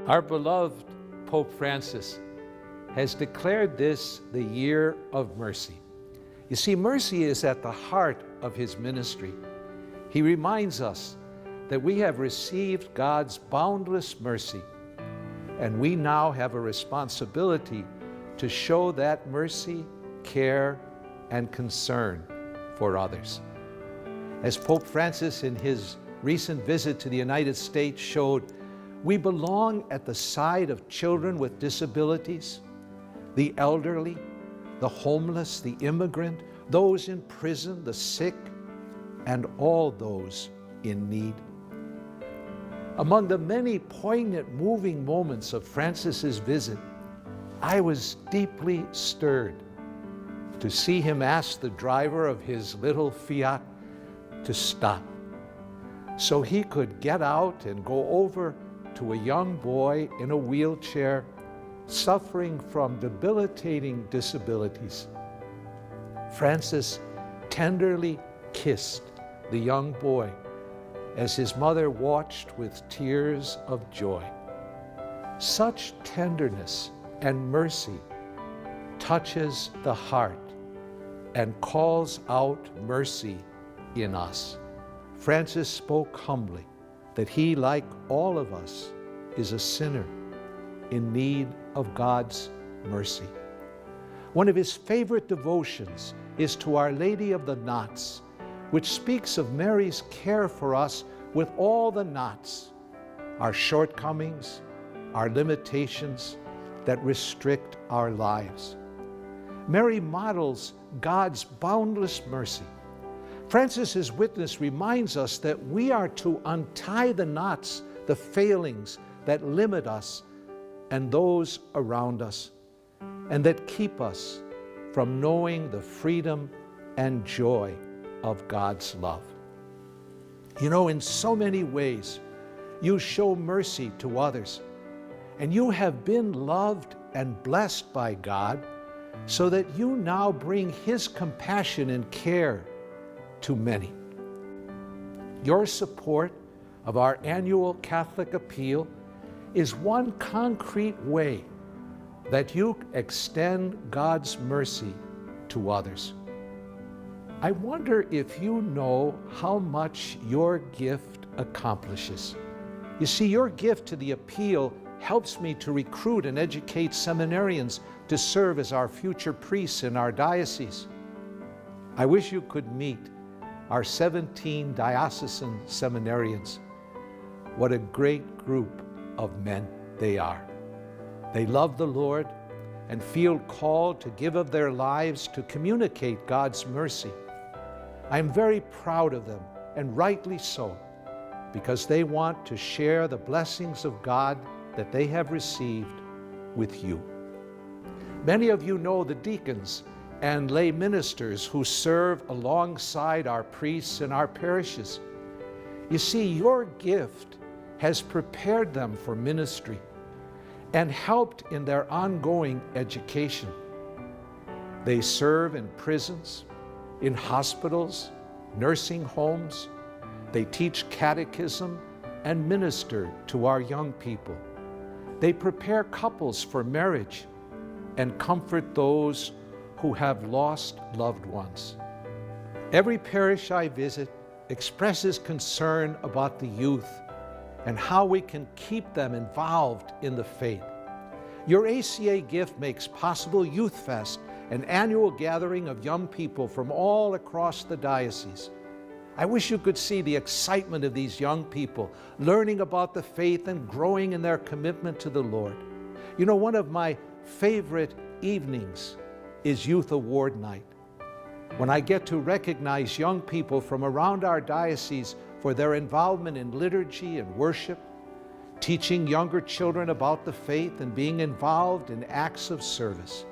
Our beloved Pope Francis has declared this the year of mercy. You see, mercy is at the heart of his ministry. He reminds us that we have received God's boundless mercy, and we now have a responsibility to show that mercy, care, and concern for others. As Pope Francis in his recent visit to the United States showed, we belong at the side of children with disabilities, the elderly, the homeless, the immigrant, those in prison, the sick, and all those in need. Among the many poignant, moving moments of Francis's visit, I was deeply stirred to see him ask the driver of his little Fiat to stop so he could get out and go over to a young boy in a wheelchair suffering from debilitating disabilities. Francis tenderly kissed the young boy as his mother watched with tears of joy. Such tenderness and mercy touches the heart and calls out mercy in us. Francis spoke humbly that he, like all of us, is a sinner in need of God's mercy. One of his favorite devotions is to Our Lady of the Knots, which speaks of Mary's care for us with all the knots, our shortcomings, our limitations that restrict our lives. Mary models God's boundless mercy. Francis's witness reminds us that we are to untie the knots, the failings that limit us and those around us, and that keep us from knowing the freedom and joy of God's love. You know, in so many ways, you show mercy to others, and you have been loved and blessed by God so that you now bring His compassion and care to many. Your support of our annual Catholic appeal is one concrete way that you extend God's mercy to others. I wonder if you know how much your gift accomplishes. You see, your gift to the appeal helps me to recruit and educate seminarians to serve as our future priests in our diocese. I wish you could meet our 17 diocesan seminarians. What a great group of men they are. They love the Lord and feel called to give of their lives to communicate God's mercy. I am very proud of them, and rightly so, because they want to share the blessings of God that they have received with you. Many of you know the deacons and lay ministers who serve alongside our priests in our parishes. You see, your gift has prepared them for ministry and helped in their ongoing education. They serve in prisons, in hospitals, nursing homes. They teach catechism and minister to our young people. They prepare couples for marriage and comfort those who have lost loved ones. Every parish I visit expresses concern about the youth and how we can keep them involved in the faith. Your ACA gift makes possible Youth Fest, an annual gathering of young people from all across the diocese. I wish you could see the excitement of these young people learning about the faith and growing in their commitment to the Lord. You know, one of my favorite evenings is Youth Award Night, when I get to recognize young people from around our diocese for their involvement in liturgy and worship, teaching younger children about the faith and being involved in acts of service.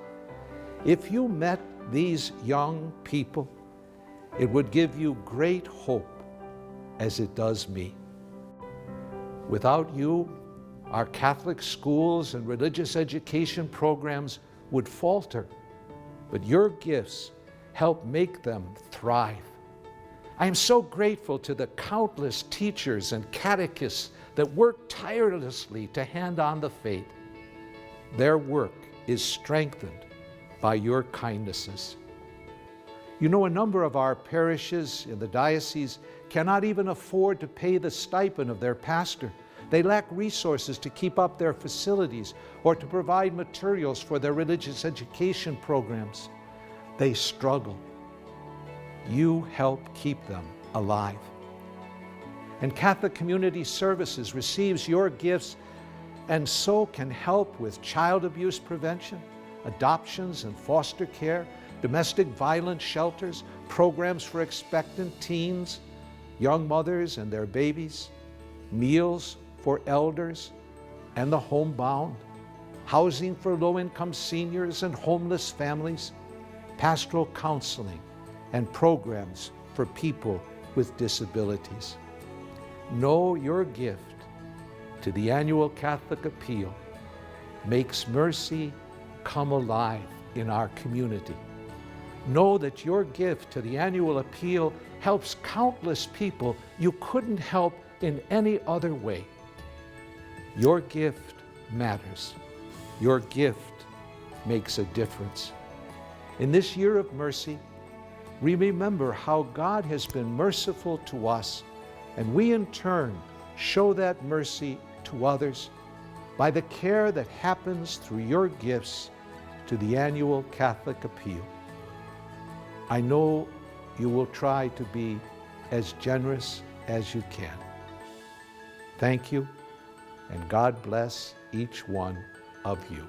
If you met these young people, it would give you great hope, as it does me. Without you, our Catholic schools and religious education programs would falter, but your gifts help make them thrive. I am so grateful to the countless teachers and catechists that work tirelessly to hand on the faith. Their work is strengthened by your kindnesses. You know, a number of our parishes in the diocese cannot even afford to pay the stipend of their pastor. They lack resources to keep up their facilities or to provide materials for their religious education programs. They struggle. You help keep them alive. And Catholic Community Services receives your gifts and so can help with child abuse prevention, adoptions and foster care, domestic violence shelters, programs for expectant teens, young mothers and their babies, meals for elders and the homebound, housing for low-income seniors and homeless families, pastoral counseling, and programs for people with disabilities. Know your gift to the annual Catholic Appeal makes mercy come alive in our community. Know that your gift to the annual appeal helps countless people you couldn't help in any other way. Your gift matters. Your gift makes a difference. In this year of mercy, we remember how God has been merciful to us, and we in turn show that mercy to others by the care that happens through your gifts to the annual Catholic Appeal. I know you will try to be as generous as you can. Thank you, and God bless each one of you.